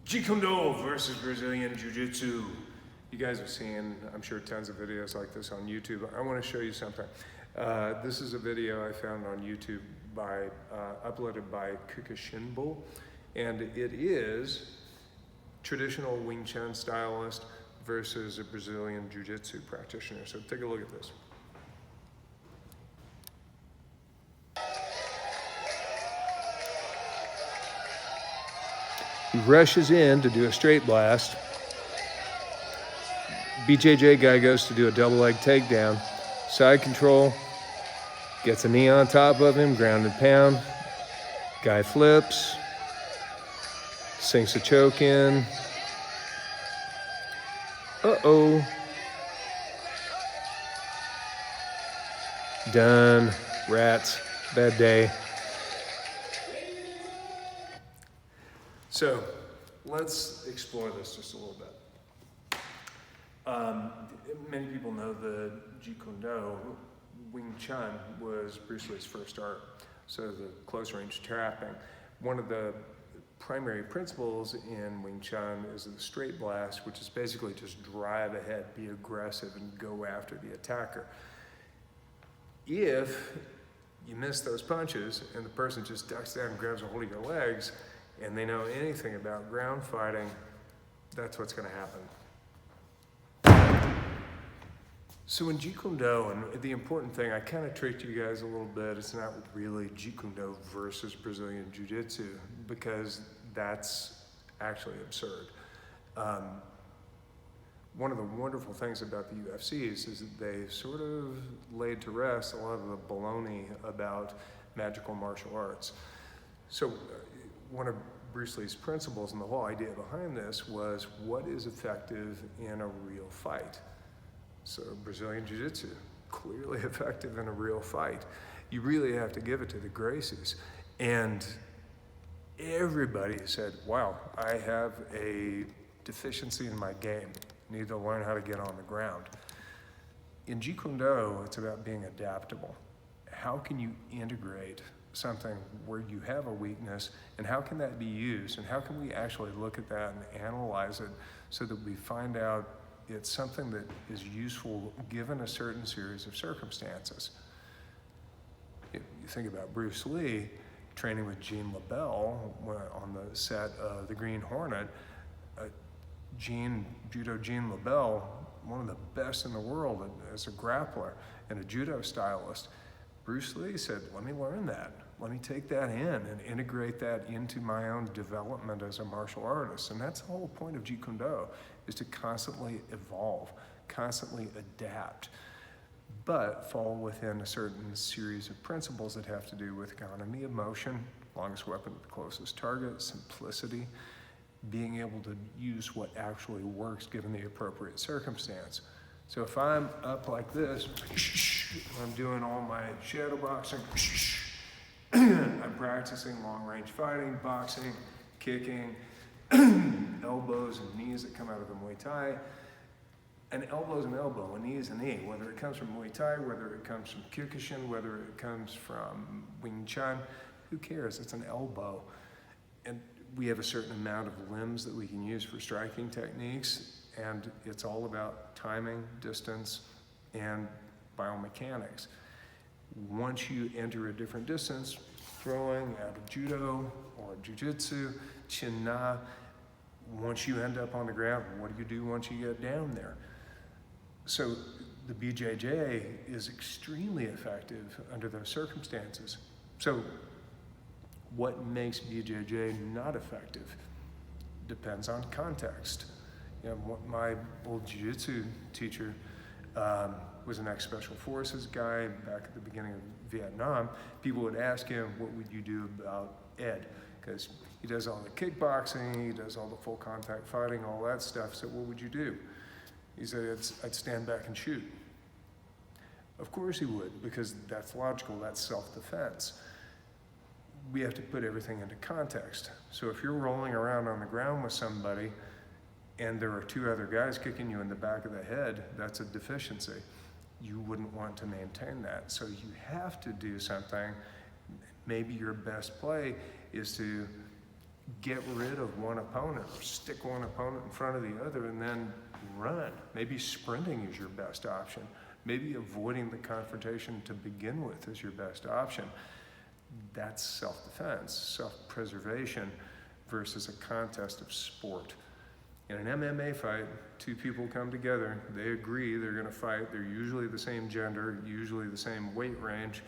Jeet Kune versus Brazilian Jiu-Jitsu. You guys have seen, I'm sure, tons of videos like this on YouTube. I want to show you something. This is a video I found on YouTube uploaded by Kune, and it is traditional Wing Chun stylist versus a Brazilian Jiu-Jitsu practitioner. So take a look at this. He rushes in to do a straight blast. BJJ guy goes to do a double leg takedown. Side control, gets a knee on top of him, ground and pound. Guy flips, sinks a choke in. Uh-oh. Done. Rats. Bad day. So let's explore this just a little bit. Many people know the Jeet Kune. Wing Chun was Bruce Lee's first art, so the close range trapping. One of the primary principles in Wing Chun is the straight blast, which is basically just drive ahead, be aggressive, and go after the attacker. If you miss those punches and the person just ducks down and grabs a hold of your legs, and they know anything about ground fighting, that's what's going to happen. So in Jeet Kune, and the important thing, I kind of tricked you guys a little bit, it's not really Jeet Kune versus Brazilian Jiu-Jitsu, because that's actually absurd. One of the wonderful things about the UFCs is that they sort of laid to rest a lot of the baloney about magical martial arts. So one of Bruce Lee's principles and the whole idea behind this was what is effective in a real fight. So Brazilian Jiu-Jitsu, clearly effective in a real fight. You really have to give it to the Gracies. And everybody said, wow, I have a deficiency in my game. I need to learn how to get on the ground. In Jeet Kune, it's about being adaptable. How can you integrate something where you have a weakness, and how can that be used, and how can we actually look at that and analyze it so that we find out it's something that is useful given a certain series of circumstances. You think about Bruce Lee training with Gene LaBelle on the set of The Green Hornet. Judo Gene LaBelle, one of the best in the world as a grappler and a judo stylist. Bruce Lee said, let me learn that. Let me take that in and integrate that into my own development as a martial artist. And that's the whole point of Jeet Kune, is to constantly evolve, constantly adapt, but fall within a certain series of principles that have to do with economy of motion, longest weapon to the closest target, simplicity, being able to use what actually works given the appropriate circumstance. So if I'm up like this, I'm doing all my shadow boxing, I'm practicing long-range fighting, boxing, kicking, elbows and knees that come out of the Muay Thai. An elbow is an elbow, a knee is a knee, whether it comes from Muay Thai, whether it comes from Kyokushin, whether it comes from Wing Chun, who cares? It's an elbow. And we have a certain amount of limbs that we can use for striking techniques, and it's all about timing, distance, and biomechanics. Once you enter a different distance, throwing out of judo or jiu-jitsu, chin-na, once you end up on the ground, what do you do once you get down there? So the BJJ is extremely effective under those circumstances. So what makes BJJ not effective depends on context. You know, my old jiu-jitsu teacher was an ex-special forces guy back at the beginning of Vietnam. People would ask him, what would you do about Ed? Because he does all the kickboxing, he does all the full contact fighting, all that stuff. So what would you do? He said, I'd stand back and shoot. Of course he would, because that's logical, that's self-defense. We have to put everything into context. So if you're rolling around on the ground with somebody and there are two other guys kicking you in the back of the head, that's a deficiency. You wouldn't want to maintain that. So you have to do something. Maybe your best play is to get rid of one opponent or stick one opponent in front of the other and then run. Maybe sprinting is your best option. Maybe avoiding the confrontation to begin with is your best option. That's self-defense, self-preservation versus a contest of sport. In an MMA fight, two people come together, they agree they're gonna fight, they're usually the same gender, usually the same weight range,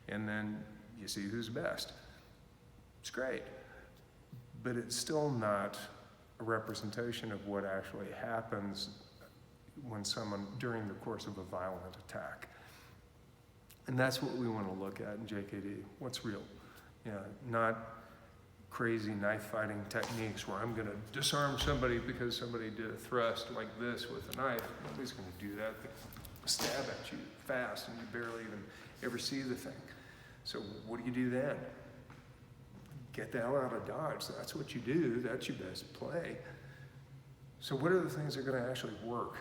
and then you see who's best. It's great, but it's still not a representation of what actually happens when someone, during the course of a violent attack. And that's what we want to look at in JKD. What's real? You know, not crazy knife fighting techniques where I'm going to disarm somebody because somebody did a thrust like this with a knife. Nobody's going to do that. They stab at you fast and you barely even ever see the thing. So what do you do then? Get the hell out of Dodge. That's what you do. That's your best play. So what are the things that are going to actually work?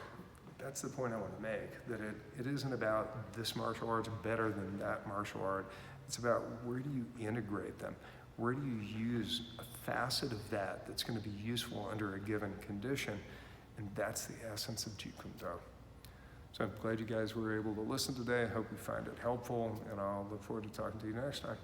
That's the point I want to make, that it isn't about this martial art's better than that martial art. It's about where do you integrate them? Where do you use a facet of that that's going to be useful under a given condition? And that's the essence of Jeet Kune Do. So I'm glad you guys were able to listen today. I hope you find it helpful, and I'll look forward to talking to you next time.